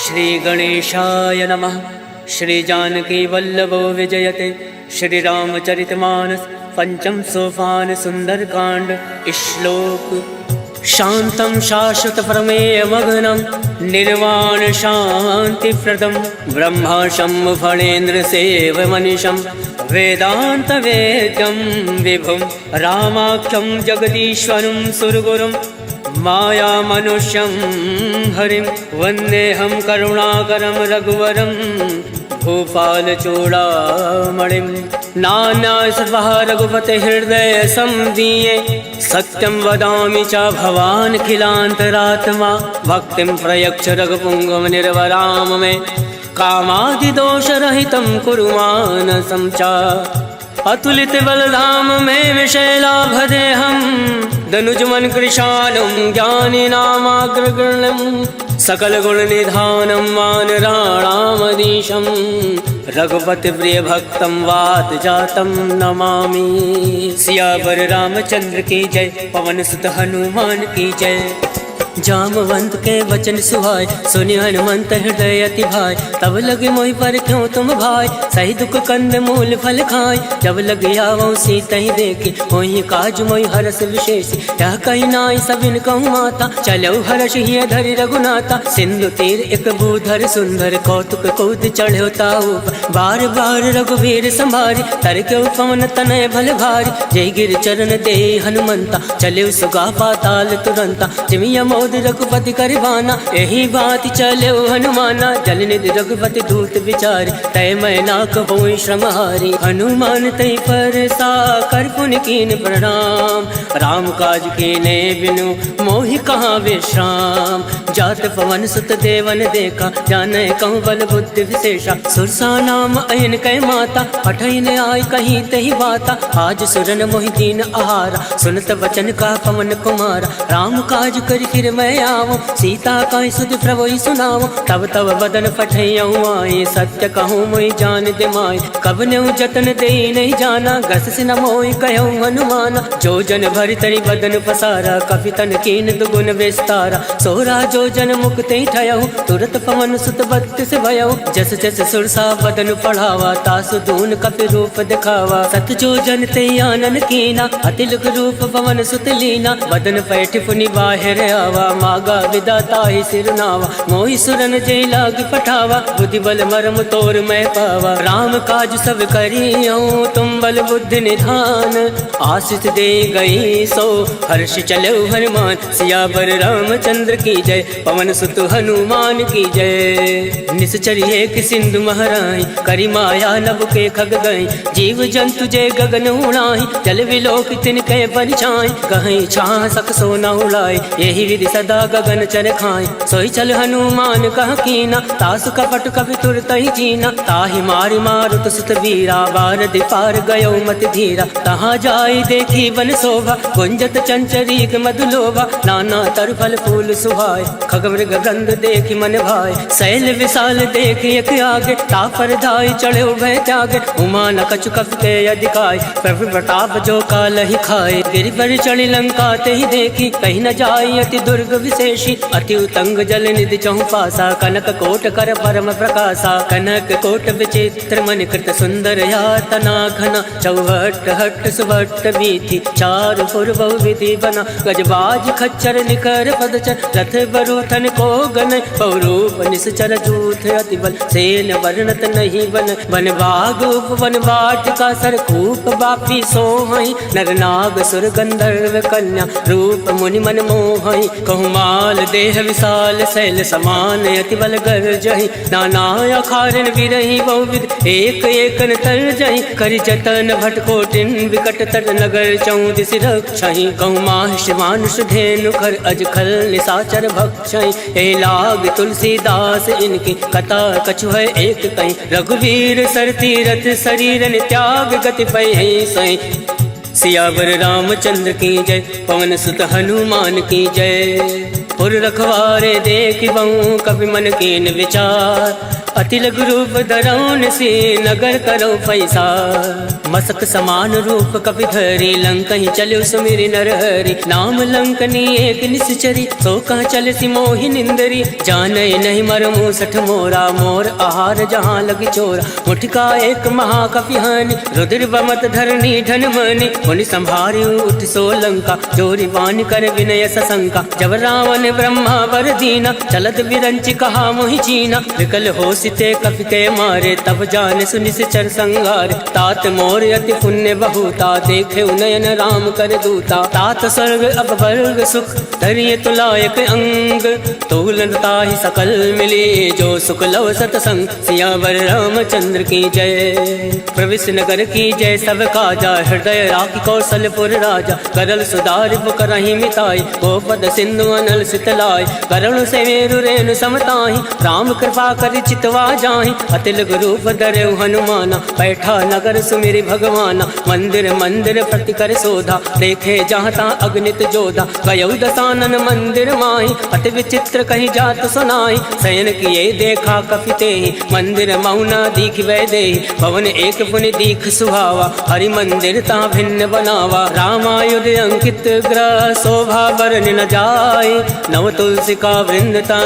श्री गणेशाय नमः। श्री जानकी वल्लभो विजयते। श्री रामचरितमानस पंचम सोपान सुंदरकांड। श्लोक शांतं शाश्वत प्रमेय मग्नं निर्वाण शांतिप्रदं ब्रह्माशं फणेन्द्र सेवमनिशं वेदांत वेद्यं विभुं रामाख्यं जगदीश्वरं सुरगुरुं माया मनुष्यं हरिं वन्देऽहं करुणाकरं रघुवरं भूपाल चूड़ामणिं। नाना सर्वः रघुपते हृदय संदीये सत्यं वदामि च भवान् खिलान्तरात्मा भक्तिं प्रयच्छ रघुपुङ्गव निर्वराम मे कामादिदोषरहितं कुरु मानसं च अतुलित बलधाम मे विशैलाभदेहं दनुजमन कृशालं ज्ञानिनामाग्रगण्यं सकल गुण निधानं वानराणामधीशं रघुपति प्रिय भक्तं वात जातं नमामि। सियावर रामचंद्र की जय। पवन सुत हनुमान की जय। जामवंत के वचन सुहाय सुनि हनुमंत हृदय अति भाई। तब लगे मोहि पर क्यों तुम भाई सही दुख कंद मूल फल खाय। जब लगे आवो सीता ही देखे होई काज मोहि हरस विशेष। यह कही नाई सबिन कहूँ माता चलो हर्ष ही धरि रघुनाथा। सिंधु तीर एक भूधर सुंदर कौतुक कूद चढ़ो ताऊ बार बार रघुवीर संभारी। तर के पवन तनय भल भारी जय गिर चरण दे हनुमंता चले सुगा पाताल तुरंता। जिमिया रघुपति करवाना यही बात चले हनुमाना जल निधि रघुपति दूत विचारी तय मैं ना कहूँ श्रमहारी। हनुमान तय पर सा कर पुन कीन प्रणाम राम काज कीने बिनु मोहि कहाँ विश्राम। जात पवन सुत देवन देखा जाने कहूँ बल बुद्धि विशेषा। सुरसा नाम अयन कै माता पठन आय कहीं तही बाता। आज सुरन मोहि दीन आहारा सुनत वचन का पवन कुमारा। राम काज कर फिर मैं आवो सीता का सुध प्रभु सुनावो। तब तब बदन पठैयऊ आए सत्य कहूँ मोहि जान दे माय। कब न्यू जतन दे नहीं जाना गस से न मोहि कहूँ हनुमाना। जो जन भरि तरी बदन पसारा कपि तन कीन दुगुन विस्तारा। सोरा जो जन मुक्ति ठयऊ तुरत पवन सुत बत्तिस भयऊ। जस जस सुरसा बदन पढ़ावा तासु दून कपि रूप दिखावा। सत जो जन ते आनन कीना अतिलुक रूप पवन सुत लीना। बदन पैठ पुनि बाहिर आवा मागा विदाता ही सिरनावा। मोहि सुरन जय लाग पठावा बुद्धि बल मरम तोर मैं पावा। राम काज सब करियो तुम बल बुद्धि निधान। आशीष दे गई सो हर्ष चलो हनुमान। सियावर रामचंद्र की जय। पवन सुत हनुमान की जय। निश्चर एक सिंधु महराई करी माया नभ के खग गई। जीव जंतु जय गगन उड़ाई जल विलोक तिनके परिछाई। कहीं छाह सक सोना उड़ाई यही विधि सदा गगन चर खाए। सोई चल हनुमान कह कीना तासु कपट कपि तुरत ही जीना। ताहि मारि मारुत सुत वीरा बार दिपार गयो मत धीरा। तहाँ जाई देखी वन शोभा गुंजत चंचरीक मधुलोभा। नाना तर फल फूल सुहाय खग मृग गंध देखी मन भाई। शैल विशाल देखी एक आगे तापर धाई चढ़े भय त्यागे। उमा न कछु कपि के अधिकाय प्रभु प्रताप जो काल ही खाए। गिरि पर चढ़ी लंका ते ही देखी कहीं न जाई अति दुर्ग विशेषी। अति उतंग जल निधि चहु पासा कनक कोट कर परम प्रकाशा। कनक कोट विचित्र मन कृत सुंदर यातना घना। चौहट हट सुभट बीथी चारु पुर बहु विधि बना। गजबाज खच्चर निकर पदचर रथ बरूथन को गन। बहुरूप निश्चर जूथ अति बल सेन वर्णत नहीं बन। वन बाग उपवन वाटिका सरकूप बापी सोहई। नर नाग सुर गंधर्व कन्या रूप मुनि मन मोहई। कहूँ माल देह विशाल शैल समान अति बल गर्जहि। नाना अखारन विरहि बहुविध एक एकन तरजहि। करि जतन भट कोटिन विकट तर नगर चौदिस रक्षहि। कहूँ माहिष मानुष धेनु खर अज खल निशाचर भक्षहि। ए लाग तुलसीदास इनकी कथा कछु है एक कहीं। रघुवीर सर तीरथ शरीरन त्याग गति पै सही। सियावर रामचंद्र की जय। पवन सुत हनुमान की जय। पुर रखवारे देख बहु कवि मन कीन विचार। अति लघु रूप धरौन से नगर करो पैसा। मसक समान रूप कपि धरी लंक ही चलो सुमिरि नरहरि। नाम लंकनी एक निश्चरी सो कह चल सी मोहि निंदरी। जाने नहीं मर मूसठ मोरा मोर आहार जहाँ लगी चोरा। मुठका एक महाकपि हानि रुद्र बमत धरनी धन मनि। मुनि संभारी उठ सो लंका जोरी वान कर विनय सशंका। जब रावण ब्रह्मा वर दीना चलत बिरंच कहा मोहि चीना। विकल हो सिते कपिते मारे तब जान सुनिश्चर संगार। तात मोर अति पुण्य बहुता देखे उनयन राम कर दूता। तात स्वर्ग अब वर्ग सुख धरिय तुलायक अंग। तूलनता ही सकल मिले जो सुख लव सतसंग। सियावर रामचंद्र की जय। प्रविश नगर की जय सब काजा हृदय राखी कौशलपुर राजा। करल सुधार करहि मिताई गोपद सिंधु अनल सितलाई। करुण से मेरु रेणु समताहि राम कृपा कर चितवा जाहि। अति लघु रूप धरऊ हनुमाना बैठा नगर सुमिरि भगवाना। मंदिर मंदिर प्रति कर शोधा देखे जहाँ ता अग्नित जोधा। गयौ दसानन मंदिर माहि अति विचित्र कही जात सुनाई। शयन किए देखा कपिते मंदिर मौना दीख वैदे। भवन एक पुनि दीख सुहावा हरि मंदिर ता भिन्न बनावा। रामायुध अंकित ग्रह शोभा वर्णि न जाय। नव तुलसी का वृंदता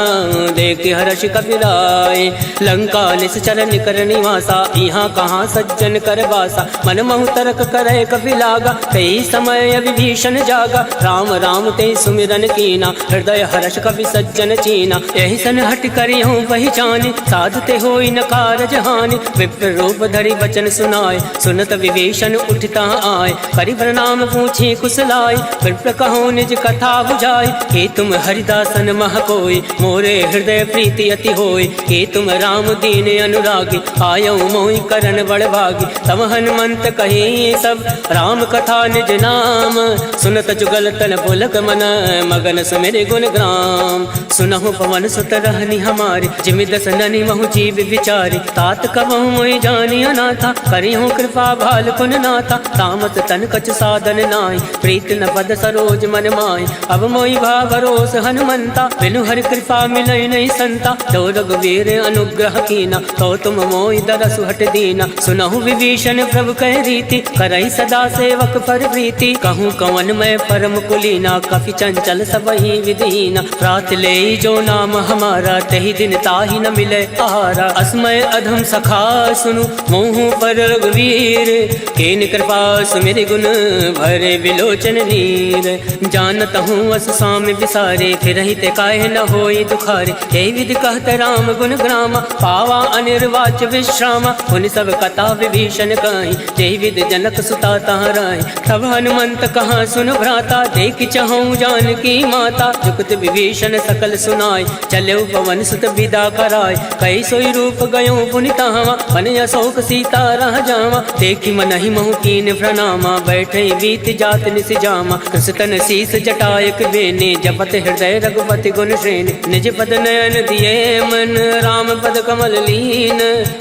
देख हर्ष कपिराय। लंका निश्चर निकर निवासा यहाँ कहाँ सज्जन कर बासा। मन महु तर्क करे कपि लागा कई समय विभीषण जागा। राम राम ते सुमिरन कीना हृदय हर्ष कपि सज्जन चीना। यही सन हट करी हूँ पहचानी साधते होई न कारज हानि। विप्र रूप धरि वचन सुनाय सुनत विभीषण उठता आय। करि प्रणाम पूछे कुशलाय विप्र कहो निज कथा बुझाय। के तुम हरिदासन मह कोय मोरे हृदय प्रीति अति होय। के तुम राम दीन अनुरागी आयौ मोहि करन बड़ भागी। तब हनुमंत कहे सब राम कथा निज नाम। सुनत जुगल तन पुलक मन मगन सुमिरि गुण ग्राम। सुनहु पवन सुत रहनी हमारी जिमि दस ननि महु जीव विचारी। तात कबहु मोहि जानी अनाथा करिहु कृपा भाल कुन नाथा। तामस तन कछ साधन नाहि प्रीत न पद सरोज मन माहि। अब मोहि भा भरोस हनुमंता बिनु हरि कृपा मिलई नहीं संता। तो रघुवीर अनुग्रह कीना तो तुम मोहि दरसु हट दीना। सुनहु विभीषण प्रभु कह रीति करई सदा सेवक पर प्रीति। कहूँ कवन मैं परम कुलीना कपि चंचल सबहि विधीना। रात ले जो नाम हमारा तही दिन ताहि न मिले आहारा। असमय अधम सखा सुनु मोहु पर रघुवीर। केन कृपा सुमिरि गुण भरे विलोचन नीर। जानत हूँ अस स्वामी विसारे फिर हित काहे न होई दुखारे। यही विधि कहत राम गुण ग्रामा पावा अनिर्वाच विश्रामा। उन सब कथा विभीषण कहीं यही विधि जनक सुता तहाँ रही। तब हनुमंत कहाँ सुन भ्राता देख चहु जानकी माता। जुगत विभीषण सकल सुनाय चले पवन सुत विदा कराय। कई सोई रूप गयो पुनि तहाँ मन अशोक सीता रह जावा। देखी मन ही महु कीन प्रणामा बैठे बीत जात निस जामा। कृष्ण शीस जटायक बेने जपत हृदय रघुपति गुण श्रेणी। निज पद नयन दिए मन राम पद कमल लीन।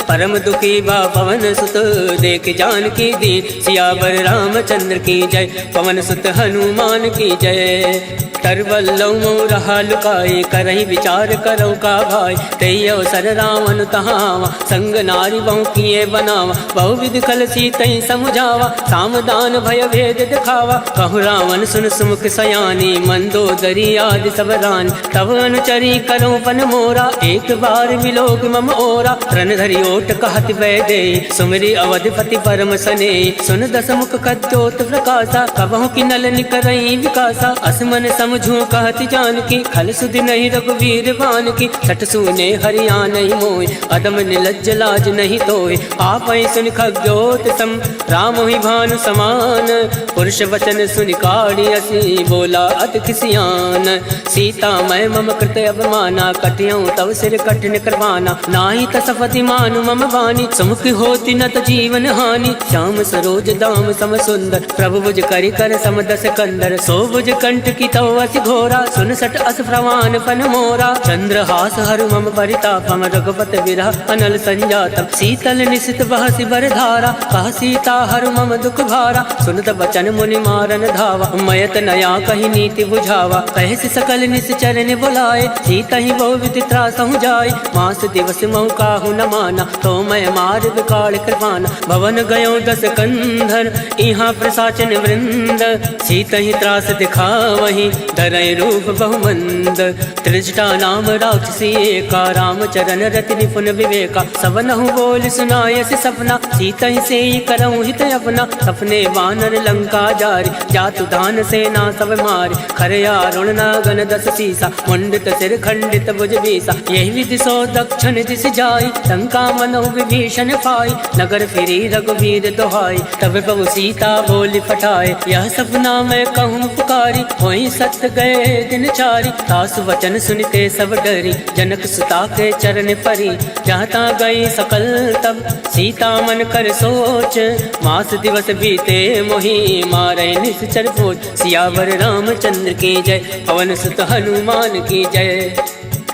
परम दुखी बा पवन सुत देख जानकी दीन। सियावर रामचंद्र की जय पवन सुत हनुमान की जय। तरवल्लौ मोह रहा लुकाए करहि विचार करो का भाई। तई अवसर रावण तहावा संग नारी बहु किए बनावा। बहु विधि कल सीतई समुझावा सामदान भय भेद दिखावा। कहु रावण सुन सुमुख सयानी मंदोदरी आदि सब रानी। तब अनुचरी करो पन मोरा एक बार विलोक मम ओरा। रण धरि ओट कहत वैदे सुमिरि अवधिपति परम सने। सुन दस मुख कद्योत प्रकाशा कबहु की नल निकरई विकासा। असमन समझू कहत जानकी खल सुधि नहीं रघुवीर बान की। छठ सुने हरिया नहीं मोय अदम निलज्ज लाज नहीं तोय। आप सुन खग्योत सम राम ही भानु समान। पुरुष वचन सुनि काढ़ी असी बोला अति खिसियान। सीता मैं मम कृत अवमाना कटियऊँ तव सिर कठिन करवाना। नाही तसपति मानु मम वाणी सुमुख होती न त जीवन हानि। श्याम सरोज दाम सम सुंदर प्रभु भुज करि कर समदस कंदर। सो भुज कंठ की तव अति घोरा, सुन सट अस प्रवान फन मोरा। चंद्रहास हरु मम परितापम, रघुपति विरह अनल संजातम। शीतल निशित बहसि बर धारा, कह सीता हरु मम दुख भारा। सुनत बचन मुनि मारन धावा, मयत नया कही नीति बुझावा। कहसि सकल निश्चर बुलाए, सीता ही बहु विधि त्रासहु जाय। मास दिवस महु काहु न माना, तो मैं मार विकाल कृपाना। भवन गयो दस कंधर, इहाँ प्रसाचन वृंद। सीता ही त्रास दिखावही, धरय रूप बहुमंद। त्रिजटा नाम राक्षसी एका, रामचरण रति निपुण विवेका। सबनहु बोल सुनायसि सपना, सीता ही से करऊँ हित अपना। सपने वानर लंका जारी, जातु दान सेना सब मारी। खरया रुण नागन दस सीसा, मुंडित सिर खंडित भुज बीसा। यही विधि सो दक्षिण दिश जाई, लंका मनो विभीषण पाई। नगर फिरी रघुवीर दोहाई, तब प्रभु सीता बोली फटाए। यह सपना मैं कहूँ पुकारी, वहीं सत्य गए दिन चारी। तासु वचन सुनते सब डरी, जनक सुता के चरण परी। जहाँ ता गई सकल तब, सीता मन कर सोच। मास दिवस बीते मोहि, मारे निश्चर भोज। सियावर रामचंद्र की जय, पवन सुत हनुमान की जय।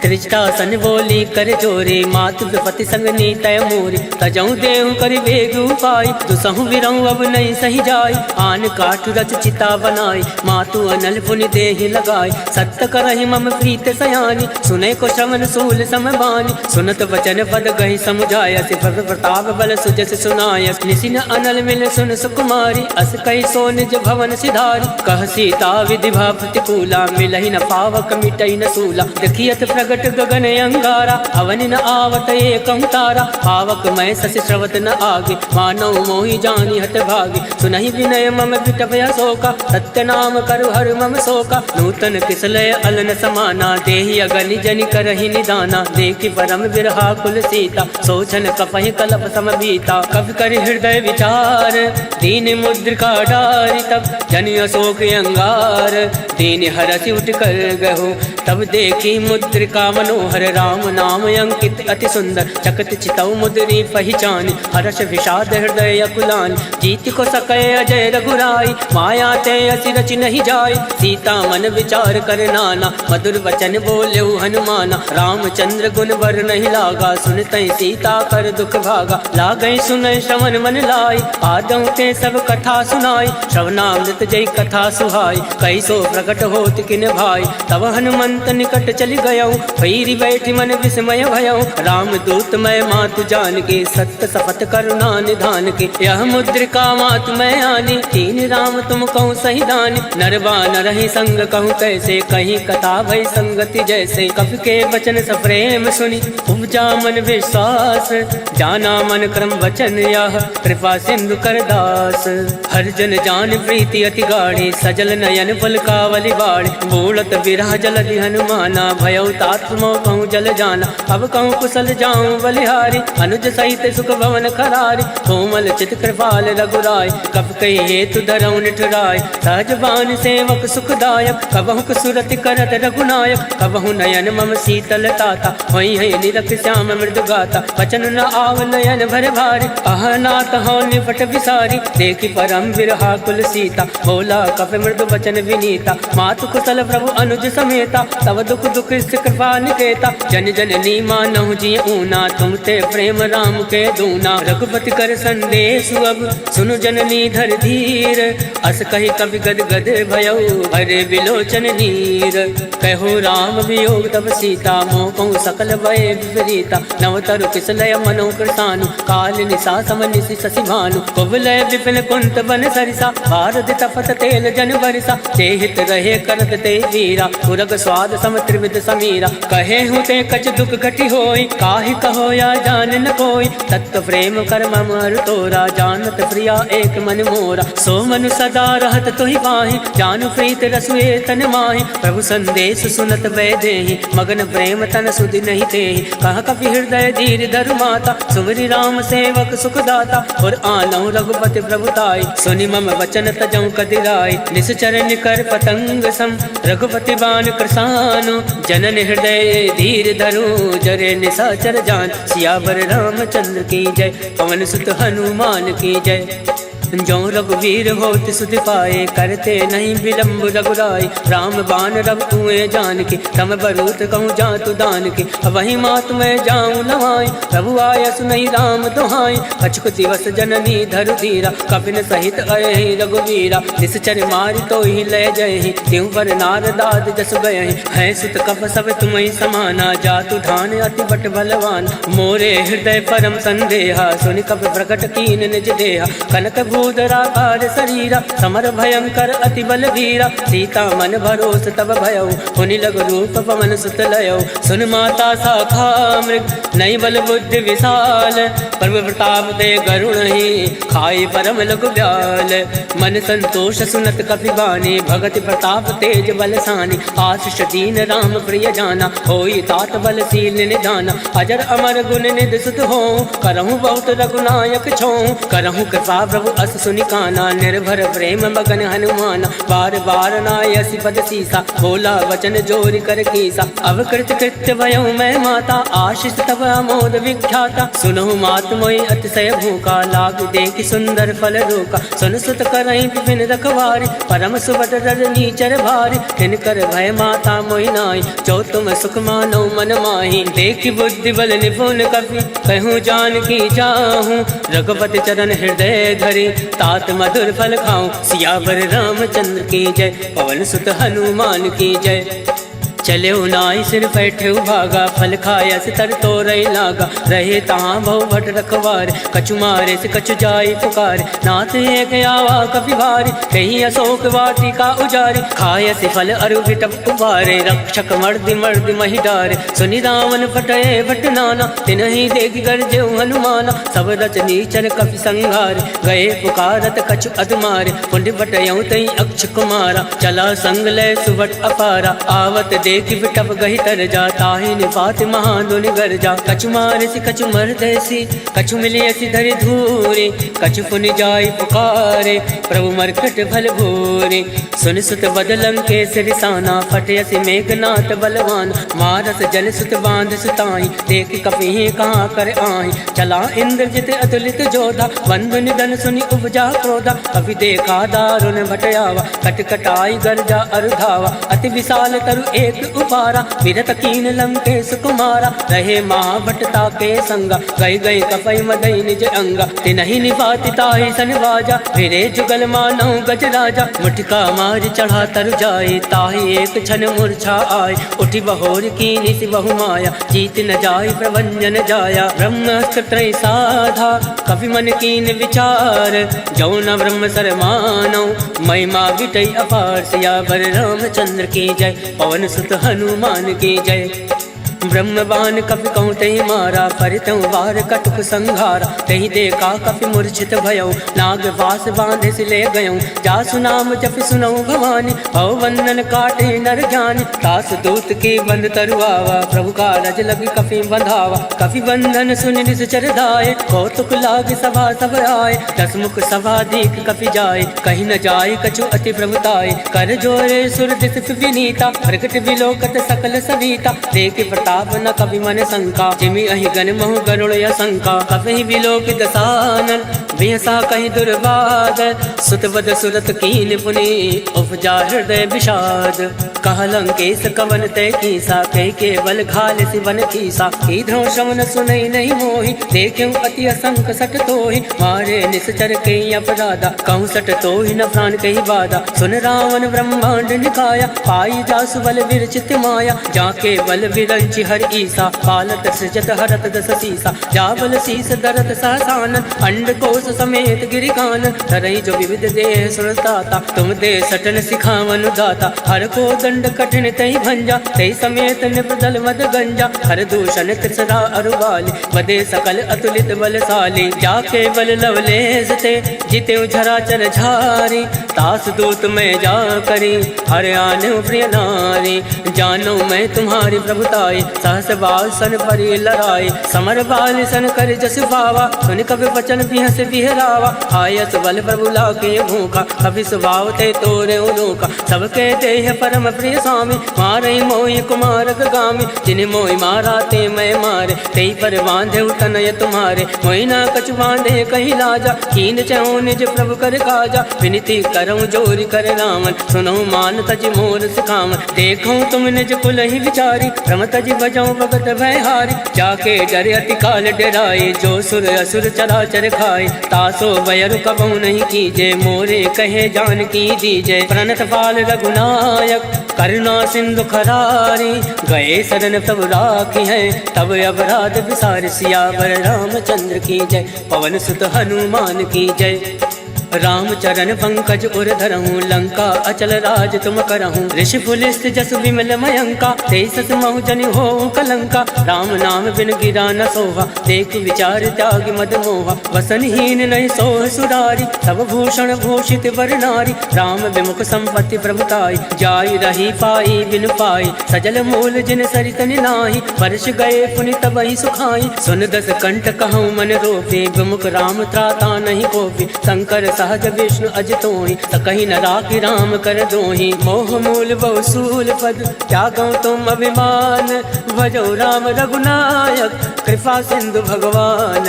त्रिजटा सन बोली कर जोरे, मातु विपति संग नीतय मोरी। तजऊ देहु कर बेग उपाय, दुसहु बिरऊ अब नहीं सही जाय। आन काठ रच चिता बनाई, मातु अनल पुनि देहि लगाई। सत्य करहि मम प्रीत सयानी, सुने को श्रवण सूल समबानी। सुनत वचन पद गहि समुझाय, सिफर प्रताप बल सुजस सुनाय। निसिन अनल मिल सुन सुकुमारी, अस कहि सो निज भवन सिधारी। कह सीता विधि भा प्रतिकूला, मिलहि न पावक मिटई न सूला। देखियत प्रगट गगन अंगारा, अवन न आवत एकं तारा। पावक मैं शशि श्रवत न आगे, मानव मोहि जानी हत भागे। सुनहि विनय मम विटपय शोका, सत्य नाम करु हर मम शोका। नूतन किसलय अलन समाना, देहि अगनि जनि करहि निदाना। देखि परम विरहा कुल सीता, सोचन कपहि कलप सम बीता। कवि कर हृदय विचार, दीन मुद्रिका डारि। तब जनि अशोक अंगार, दीन हरसि उठ कर गहु। तब देखी मुद्रिका मनोहर, राम नाम अंकित अति सुंदर। चकत चितौ मुद्री पहचान, हर्ष विषाद हृदय अकुलान। जीत को सकै अजय रघुराई, माया ते असि रचि नहीं जाय। सीता मन विचार कर नाना, मधुर वचन बोलेउ हनुमाना। रामचंद्र गुण बर नहीं लागा, सुनतै सीता कर दुख भागा। लागै सुनै श्रवण मन लाई, आदौ ते सब कथा सुनाई। श्रवणामृत जय कथा सुहाई, कैसो प्रकट होत किन भाई। तब हनुमंत निकट चली गयौ, भैरी बैठी मन विस्मय भयौ। राम दूत मैं मातु जान के, सत्य शपथ करुणा निधान के। यह मुद्रिका मातु मैं आनी, तीन राम तुम कहूँ सही दानी। नरवान रही संग कहूँ कैसे, कहीं कथा भई संगति जैसे। कवि के वचन सप्रेम सुनी, उपजा मन विश्वास। जाना मन क्रम वचन यह, कृपा सिंधु कर दास। हर जन जान प्रीति अति गाढ़ी, सजल नयन पलकावली बाढ़। बोलत विरह जलधि हनुमाना, भयउ तात मोह कहूँ जल जाना। अब कहूँ कुशल जाऊँ बलिहारी, अनुज सहित सुख भवन खरारी। कोमल चित कृपाल रघुराय, कब कही हेतु धरऊँ निठुराय। सहज बान सेवक सुखदायक, कबहु सुरति करत रघुनायक। कबहु नयन मम शीतल ताता, होई है निरख श्याम मृदु गाता। वचन न आव नयन भर भारी, अहनात हो निपट विसारी। देखी परम विरहा कुल सीता, बोला कप मृदु वचन विनीता। मातु कुशल प्रभु अनुज समेता, तब दुख दुख कृपा निकेता। जन जननी मानहु जी ऊना, तुम ते प्रेम राम के दूना। रघुपति कर संदेश अब, सुनु जननी धर धीर। अस कही कवि गद गद भयउ, हरे विलोचन नीर। कहो राम वियोग तब सीता, मोह कहूँ सकल भय विपरीता। नवतरु किसलय मनो कृतानु, काल निशा सम निशि शशि भानु। कुवलय विपिन कुंत बन सरिसा, भारत तपत तेल जन बरिसा। ते हित रहे करत ते वीरा, पुरग स्वाद सम त्रिविध समीरा। कहे हूँ ते कछ दुख घटी होई, काहि कहो या जान न कोई। तत्व प्रेम कर मम अरु तोरा, जानत प्रिया एक मन मोरा। सो मनु सदा रहत तुहि पाहि, जानु प्रीत रसुए तन माहि। प्रभु संदेश सुनत वै देहि, मगन प्रेम तन सुधि नहीं तेहि। कह कपि हृदय धीर धरु माता, सुमरि राम सेवक सुख दाता। और आनौ रघुपति प्रभुताई, सुनि मम वचन तजौ कदिराई। निश्चर निकर पतंग सम, रघुपति बान कृसानु। जनन हृदय धीर धरु, जरे निशाचर जान। सियावर रामचंद्र की जय, पवन सुत हनुमान की जय। जो रघुवीर होत सुध पाए, करते नहीं विलम्ब रघुराई। राम बान रब तुए जान के, तम बरूत कहूँ जातु दान के। वही मात मैं जाऊँ नवाई, प्रभु आय सुनई राम दुहाई। अचुक दिवस जननी धरु धीरा, कपिन सहित अये रघुवीरा। निश्चर मारि तो ही लय जय, त्यों पर नारदाद जस गए। है सुत कप सब तुम्हें समाना, जातु ढान अति बट बलवान। मोरे हृदय परम संदेहा, सुनि कप प्रकट कीन निज देहा। कनक भूधराकार शरीरा, समर भयंकर अति बलवीरा। सीता मन भरोस तब भयउ, हुनि लघु रूप पवन सुत लयउ। सुन माता शाखा मृग, नई बल बुद्धि विशाल। प्रभु प्रताप दे गरुण ही, खाई परम लघु ब्याल। मन संतोष सुनत कपि बानी, भगति प्रताप तेज बलसानी। आशीष दीन राम प्रिय जाना, होई तात बलशील निधाना। अजर अमर गुण निधि सुत हो, करहु बहुत रघुनायक छो। करहु कृपा प्रभु अस सुनि काना, निर्भर प्रेम मगन हनुमाना। बार बार नायसि पद सीसा, बोला वचन जोरि कर कीसा। अवकृत कृत्य भयउ मैं माता, आशीष तब अमोद विख्याता। सुनहु मात मोहि अतिशय भूखा, लाग देखि सुंदर फल रोका। सुन सुत करहि विपिन रखवारी, परम सुबत रजनी चर भारी। तिनकर भय माता मोहि नाई, जो तुम सुख मानो मन माही। देखि बुद्धि बल निपुण कपि, कहूँ जानकी जाहूँ। रघुपति चरण हृदय धरि, तात मधुर फल खाऊं। सियावर रामचंद्र की जय, पवन सुत हनुमान की जय। चले नाई सिर बैठे भागा, फल खाया से तर तो रही लागा। रहे तहाँ बहु भट रखवार, कछु मारे से कछु जाई पुकार। नाथ एक आवा कपि भारी, कहीं अशोक वाटिका उजारी। खाया से फल अरु विटप उबारे, रक्षक मर्दि मर्दि मही डारे। सुनि रावण फटये भट नाना, तिनहि देखि गर्जे हनुमाना। सब रचनी चर कपि संघारे, गए पुकारत कछु अधमारे। पुंड बटयऊ तई अक्ष कुमारा, चला संग लय सुबट अपारा। आवत देखि बिटप गहि तर जा, ताहि निपात महाधुनि गर्जा। कछु मारसि कछु मरदैसि, कछु मिलियसि धरि धूरे। कछु पुनि जाई पुकारे, प्रभु मरकट भल भूरे। सुन सुत बदलं के सिरिसाना, फटयसि मेघनाथ बलवान। मारस जल सुत बांध सुताई, देखि कपि कहाँ कर आही। चला इंद्रजित अतुलित जोधा, बंधु निधन सुनि उपजा क्रोधा। कपि देखा दारुण भटयावा, कटकटाई गर्जा अरुधावा। अति विशाल तरु एक उपारा, विरत कीन लंकेश कुमारा। रहे महाभटता के संगा, गई गई कपई मदई निज अंगा। तिनहि निपाति ताहि सन बाजा, फिरे जुगल मानौ गज राजा। मुठिका मार चढ़ा तरु जाए, ताहि एक क्षण मूर्छा आय। उठि बहोर कीनि सि बहु माया, जीत न जाय प्रभंजन जाया। ब्रह्मास्त्र त्रय साधा, कपि मन कीन विचार। जौ न ब्रह्म सर मानौ, महिमा विटई अपार। सियावर रामचंद्र की जय, पवन सुत हनुमान की जय। ब्रह्मबान कपि कहूँ तहि मारा, परितहु वार कटुक संघारा। तहि देखा कपि मूर्छित भयउ, नाग वास बांधे से ले गयऊँ। जासु नाम जपि सुनऊ भवानी, भव बंधन काटे नर जानी। तास दूत की बंद तरुआवा, प्रभु का रज लगी कपि बंधावा। कपि बंधन सुनि निश्चर धाये, कौतुक लाग सभा सब आए। दस मुख सभा दीख कपि जाए, कहीं न जाए कछु अति प्रभुताए। कर जोरे सुर दिस विनीता, प्रकट विलोकत सकल सविता। देख प्रताप न कभी मन शंका, जिमि अहि गण महु गरुड़ असंका। कभी विलोक दसानन, बिहसा कहीं दुर्बाद। सुतवद सुरत कीन पुनि, उपजा हृदय विषाद। कह लंकेश कवन तय कीसा, कह के बल घाल सिवन कीसा। कीधो श्रवण सुनई नहीं मोहि, देखूं अति असंक सट तोहि। मारे निश्चर के अपराधा, कहूँ सट तोहि न प्राण कही बाधा। सुन रावण ब्रह्मांड निकाया, पाई जासु बल विरचित माया। जाके बल विरंचि हर ईसा, पालत सृजत हरत दस सीसा। जाबल शीस दरत सहसानन, अंड कोश समेत गिरि कानन। धरई जो विविध देह सुरताता, तुम दे सटन सिखावन दाता। हर को दंड कठिन तहि भंजा, तहि समेत निप्रदल मद गंजा। हर दूषण त्रिसरा अरुबाली, बदे सकल अतुलित बलशाली। जाके बल लवलेश ते, जिते झराचर झारी। दास दूत मैं जा करी हर आने प्रिय नारी। जानो मैं तुम्हारी प्रभुताई सहस बाल सन परी लड़ाई। समर बाल सन कर जस पावा सुन कभी वचन बिहस बिहरावा। आयस बल प्रभु लाके भूखा कभी स्वभाव ते तोरे उनूका। सबके देह परम प्रिय स्वामी मारे मोहि कुमारक गामी। जिन्हें मोहि मारा ते मैं मारे ते पर बांधे तनय तुम्हारे। मोहि ना कछु बांधे कहीं लाजा कीन चहु निज प्रभु कर काजा। विनती करऊँ जोरी कर रामन सुनऊ मान तज मोर सिखावन। देखूँ तुम निज कुल ही विचारी रम तज बजाऊँ भगत भयहारी। जाके डरे अति काल डराए जो सुर असुर चराचर खाए। तासो बयर कबहु नहीं कीजे मोरे कहे जान की दीजे। प्रणत पाल रघुनायक करुणा सिंधु खरारी। गए शरण तब राखी है तब अपराध विसार। सियावर रामचंद्र की जय पवन सुत हनुमान की जय। राम चरण पंकज उर धरहूँ लंका अचल राज तुम करहूँ। ऋषि पुलिस जस विमल मयंका तेसस महु जनि हो कलंका। राम नाम बिन गिरा न सोहा देख विचार त्याग मद मोहा। वसनहीन नहीं सोह सुरारी सब भूषण भूषित वर नारी। राम विमुख संपत्ति प्रभुताई जाई रही पाई बिन पाई। सजल मूल जिन सरित नाही वर्ष गए पुनि तब ही सुखाई। सुन दस कंठ कहूँ मन रोपे विमुख राम त्राता नहीं कोपी। शंकर सहज विष्णु अजितोहि सकहि न राखि राम कर दोहि। मोह मूल बहुसूल पद त्यागो तुम अभिमान। भजो राम रघुनायक कृपा सिंधु भगवान।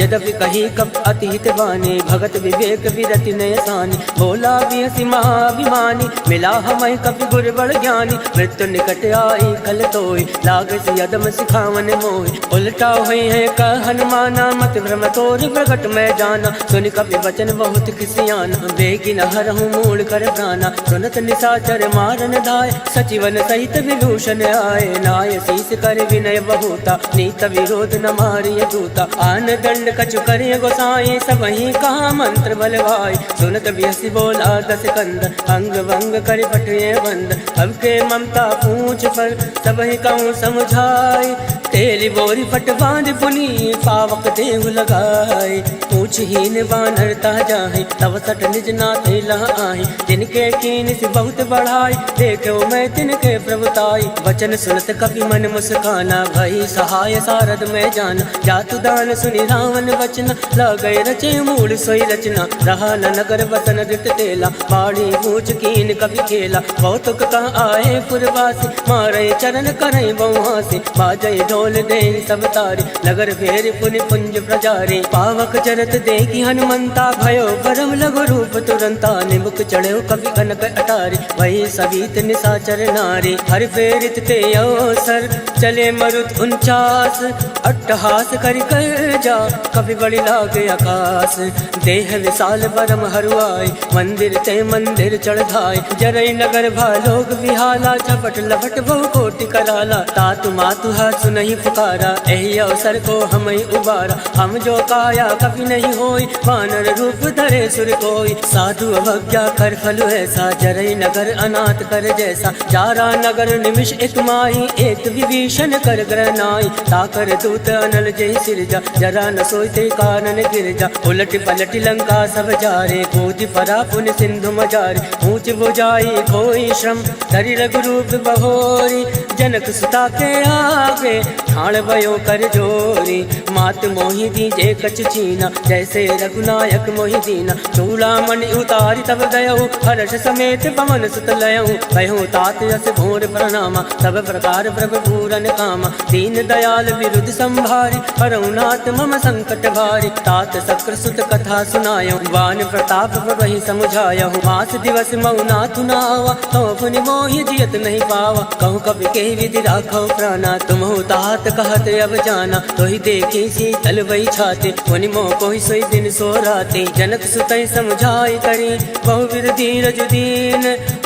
यद्यपि कही कप अतिहित बानी भगत विवेक विरति नय सानी। भोला बिहसी महाभिमानी मिला हमें कपि गुर बड़ ज्ञानी। मृत्यु निकट आई खल तोहि लाग सियदम सिखावन मोहि। उलटा हुई है कह हनुमाना मत भ्रम तोर प्रगट में जाना। सुन कपि वचन बहुत किसियाना बेगी न हरहूँ मूल कर प्राणा। सुनत निशाचर मारन धाय सचिवन सहित विभूषण आए। नाय शीस कर विनय बहुता नीत विरोध न मारिय दूता। आन दंड कछु करे गोसाई सबहि कहा मंत्र बलवाई। सुनत बिहसी बोला दस कंद अंग भंग कर पटये बंद। अब के ममता पूछ पर सबहि कहूँ समझाई। तेली बोरी पट बांध पुनी पावक देव लगाए। पूछहीन बानर ता जाहि तब सट निज नाथे लह आहि। तिनके कीन से बहुत बढ़ाई देखो मैं तिनके प्रभुताई। वचन सुनत कपि मन मुस्काना भई सहाय सारद में जाना। जातु दान सुनि रावण वचन लगै रचे मूल सोई रचना। रहा न नगर बसन दित तेला बाड़ी पूछ कीन कपि खेला। कौतुक कह आए पुरवासी मारे चरण करई बहुहासी। बाजै ढोल दे सब तारी नगर फेर पुनि पुंज प्रजारी। पावक चरत देखी हनुमंता भयो परम लघु रूप तुरंता। निमुख चढ़ो कवि कनक अटारी वही सवित निशाचर नारी। हर फेरित ते अवसर चले मरुत 49 अट्टहास करि कर जा कवि बड़ी लागे आकाश। देह विशाल परम हरुआई मंदिर ते मंदिर चढ़ाई। जरई नगर भालोग विहाला झपट लपट बहु कोटि कराला। तातु मातु हासु नहीं पुकारा एहि अवसर को हम उबारा। हम जो काया कभी नहीं होई वानर रूप धरे सुर कोई। साधु अवज्ञा कर फल ऐसा जरई नगर अनाथ कर जैसा। जारा नगर निमिष एक माही एक विभीषण कर ग्रह नाई। ताकर दूत अनल जय सिरजा जरा न सोते कानन गिरजा। उलट पलट लंका सब जारे कूद परा पुन सिंधु मजारे। ऊंच बुझाई कोई श्रम धरि रघुरूप बहोरी। जनक सुता के आगे ठाण भयो कर जोरी। मात मोहि दीजे कछ छीना जैसे रघुनायक मोहि दीना। चूड़ामणि उतारी तब गयहु हर्ष समेत पवन सुत लयहु। कहूँ तात यस घोर प्रणामा सब प्रकार प्रभु पूरन कामा। दीन दयाल विरुद्ध संभारी हरहुनाथ मम संकट भारी। तात शक्र सुत कथा सुनायो वान प्रताप वही समुझायहु। मास दिवस मऊ नाथु नावा तो पुनि मोहि जियत नहीं पावा। कहूँ कवि के विधि राखो प्राणा तुमहु तात कहत अब जाना। तो ही देखी शीतल वही छाते मुनि मोह कोई सोई दिन सो राते। जनक सुतई समझाई करी बहुविध धीरज दीन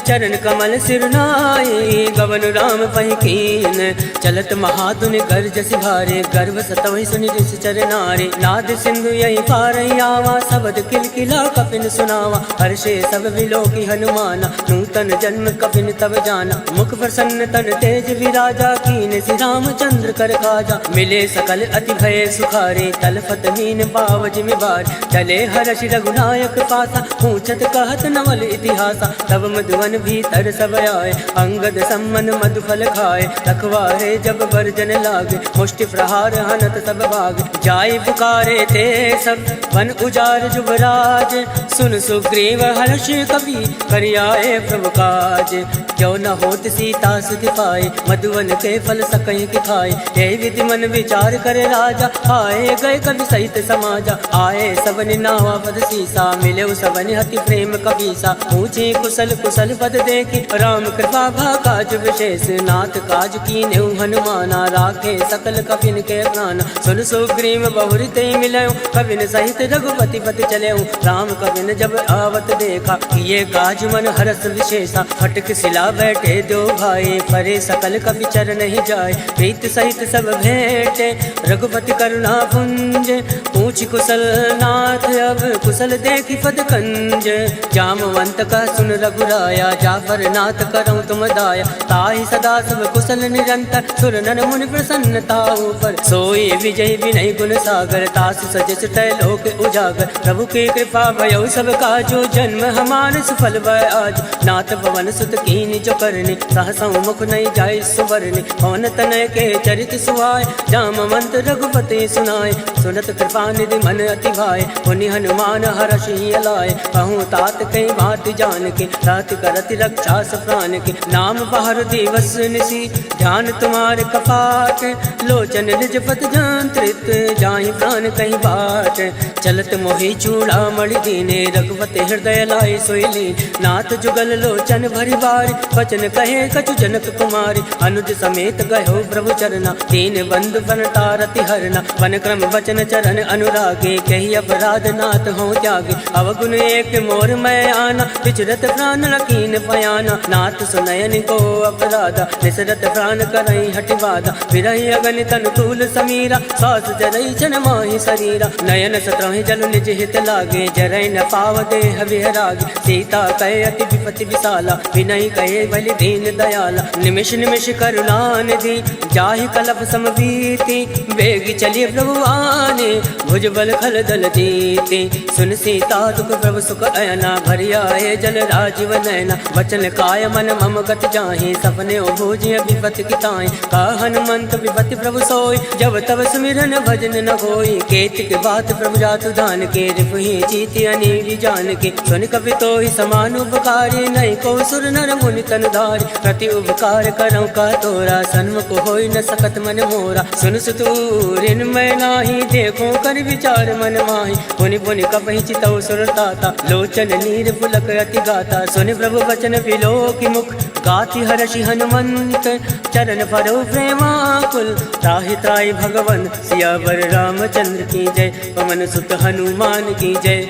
चरण कमल सिरनाई गवन राम पहि कीन चलत महातुनि गर्ज सिभारे गर्भ सतवहि सुनि ऋषि चरनारे नाद सिंधु यही पारई आवा सबद किलकिला कपिन सुनावा हर्षे सब विलोकी हनुमाना नूतन जन्म कपिन तब जाना मुख प्रसन्न तन तेज विराजा कीन श्री रामचंद्र कर काजा मिले सकल अति भय सुखारे तलफत मीन पावज में बार चले हर्ष रघुनायक पासा पूछत कहत नवल इतिहासा तब मधुवन भीतर सब आए अंगद सम्मन मधुफल खाए रखवारे जब बरजन लागे मुष्टि प्रहार हनत सब भाग जाय पुकारे ते सब वन उजार जुबराज सुन सुग्रीव हर्ष कवि करियाए प्रभु काज जो न होत सीता सुति पाए मधुवन के फल सकहि कि खाए यही विधि मन विचार करे राजा आए गए कवि सहित समाजा आए सबने नावा पद सीसा मिले सबने हति प्रेम कबीसा पूछे कुशल कुशल पद देखी राम कृपा भा काज विशेष नाथ काज कीने हनुमाना राखे सकल कपिन के प्राण सुन सुग्रीव बहुरिते मिले कपिन सहित रघुपति पति चले राम कपिन जब आवत देखा ये काज मन हरस विशेषा फटक सिला बैठे दो भाई परे सकल कपि चर नहीं जाए प्रीत सहित सब भेंटे रघुपति करुणा पुंज पूछ कुशल नाथ अब कुशल देखी पद कंज जामवंत का सुन रघुराया जाफर नाथ करऊं तुम दाया ताहि सदा सब कुशल निरंतर सुर नर मुनि प्रसन्नता पर सोई विजय विनय गुण सागर तासु सजस लोक उजागर प्रभु की कृपा भयो सब काजो जन्म हमार सफल भय आज नाथ पवन सुत कीनि जो करनी सहसा मुख नहीं जाय सुवरनी पवन तनय के चरित सुहाय जामवंत रघुपति सुनाय सुनत कृपा निधि मन अति भाय पुनि हनुमान हर्षि अलाय कहूँ तात कई बात जान के रात करति रक्षा प्राण के नाम बाहर दिवस निसी ध्यान तुम्हारे कपाट लोचन निज पत जंत्रित जाहि प्राण कहीं बाट चलत मोहि चूड़ा मणि दीने रघुपति हृदय लाय सोईली नाथ जुगल लोचन भरी बार वचन कहे कछु जनक कुमारी अनुज समेत गयो प्रभु चरना तीन बंधु बनतारति हरना वन क्रम वचन चरण अनुरागे कही अपराध नाथ हो त्यागे अवगुण एक मोर मैं आना विचरत प्राण लकीन पयाना नाथ सुनयन को अपराधा निसरत प्राण करई हटिवादा विरही अगन तन तूल समीरा सास जरई छन माहि शरीरा नयन सत्रहि जल निज हित लागे जरई न पाव देह विहरागे सीता कहे अति विपति विशाला विनय कहे बलि दीन दयाला निमिष निमिष करुणा निधि जाहि कलप समबीति बेगी चलिए प्रभु आने भुज बल खल दल जीते सुन सीता दुख प्रभु सुख अयना भरिया है जल राजीव नैना वचन काय मन मम गति जाहि सपने भोजिय विपति किताई का हनुमंत विपति प्रभु सोई जब तब सुमिरन भजन न होई केतिक बात प्रभु जातु दान के रिपुहि जीति अनिल जान के सुन कवि तो ही समान उपकारी नहीं को सुर नर मुनि तन धारी प्रति उपकार करऊं का तोरा सन्मुख होई न सकत मन मोरा सुन सुतूरिन मैं नाही देखो कर विचार मन माही पुनि पुनि कपहि चितौ सुरताता लोचन नीर पुलक अति गाता सुन प्रभु वचन विलोकि मुख गाति हर्षि हनुमंत चरण परो प्रेमाकुल त्राहि त्राहि भगवन सियावर रामचंद्र की जय पवन सुत हनुमान की जय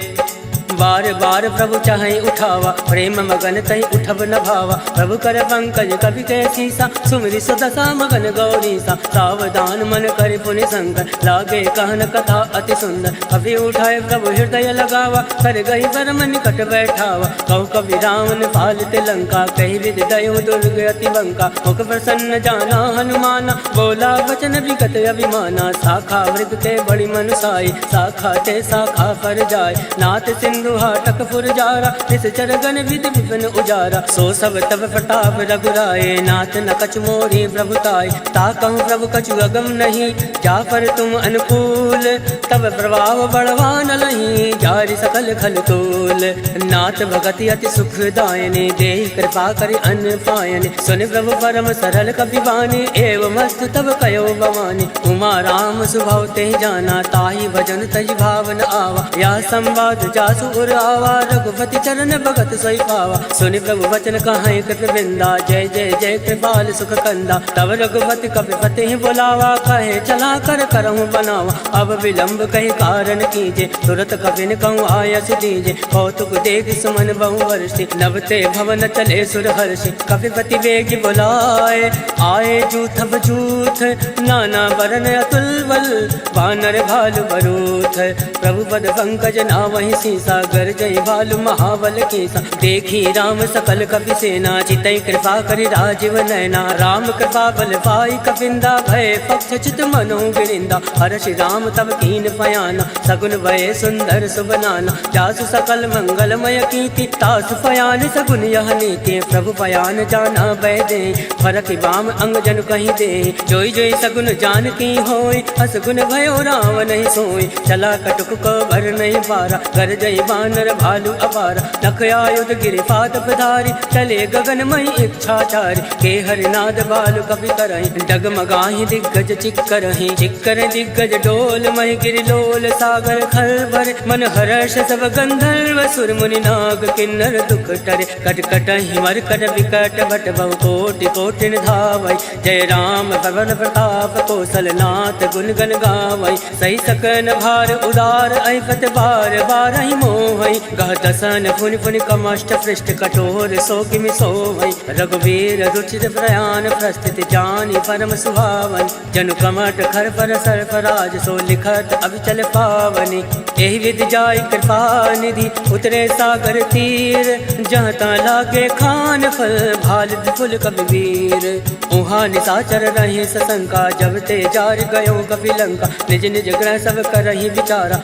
बार बार प्रभु चाहे उठावा प्रेम मगन तहि उठब न भावा प्रभु कर पंकज कवि के सीसा सुमिरि सुदशा मगन गौरी सा सावधान मन कर पुनि शंकर लागे कहन कथा अति सुंदर कवि उठाए प्रभु हृदय लगावा कर गई परम निकट बैठावा कहु कवि रावण पालित लंका कही विद दयो दुर्ग अति बंका मुख प्रसन्न जाना हनुमाना बोला वचन विगत अभिमाना शाखा वृद्ध के बड़ी मनुसाई शाखा ते शाखा पर जाय नाथ सिंधु हाटक फुरजारा इस चरगन विधि विपिन उजारा सो सब तब प्रताप रघुराए नाथ न कछु मोरी प्रभुताय ता कहूँ प्रभु कछु अगम नहीं जा पर तुम अनुकूल तब प्रभाव बढ़वान लही जारी सकल खल तोल नाथ भगति अति सुखदायने देहि कृपा करि अन्न पायने सुन प्रभु परम सरल कपिवानी एवं मस्त तब कयो भवानी उमा राम सुभाव ते जाना ताहि भजन तज भावन आवा या संवाद जासु उर आवा, रघुपति चरण भगत सोई पावा। सुनि प्रभु वचन कहाई कृत बिंदा, जय जय जय कृपाल सुख कंदा। तब रघुपति कपिपति ही बुलावा, कहे चला कर करहूँ बनावा। अब विलंब कही कारण कीजे, तुरत कपिन कहूँ आयस दीजे। कौतुक देख सुमन बहु वर्षि, नवते भवन चले सुर हर्षि। कपिपति वेग बुलाए, आए जूथ बजूथ, नाना वरण अतुल बल, वानर भालु बरूथ। प्रभु पद पंकज नावहि सीसा, गर जय भालु महाबल कीसा। देखी राम सकल कपि सेना, चितई कृपा करि राजीव नैना। राम कृपा बल पाई कपिंदा, भय पक्ष चित मनो गिरिंदा। हर्षि राम तब कीन पयाना, सगुन भय सुंदर सुबनाना। जासु सकल मंगलमय कीर्ति, तासु पयान सगुन यह नीति। प्रभु पयान जाना भय दे, फरक बाम अंग जन कहीं दे। जोई जोई सगुन जान की होय, असगुन भयो राम नहीं सोई। चला कटुक को भर नहीं पारा, कर जय बानर भालु अपारा। नख आयुध गिरि पाद पधारी, चले गगन मई इच्छाचारी। के हरिनाद बालु कपि करहि, डगमगाहि दिग्गज चिक्करहि। चिक्कर दिग्गज डोल महि गिरि लोल, सागर खल भरे मन हर्ष सब गंधर्व। सुर मुनि नाग किन्नर दुख टरे, कटकटहि मरकट विकट भट बहु कोटि कोटि धावै। जय राम पवन प्रताप, कौशलनाथ गुण गण गावै। सही सकन भार उदार, ऐपत बार बारहि मोहै। गह दसन फुनि फुनि कमष्ट पृष्ठ, कठोर सो किमि सोवै। रघुवीर रुचिर प्रयाण, प्रस्थित जानि परम सुहावन। जनु कमट खर पर सरफराज, सो लिखत अभिचल पावनि। एहि विधि जाय कृपा निधि, उतरे सागर तीर। जहाँ ता लागे खान फल, भाल फुल कबीर। उहाँ निशाचर रहे सशंका, जब ते जार गयो कपि लंका। निज निज ग्रह सब करहि विचारा,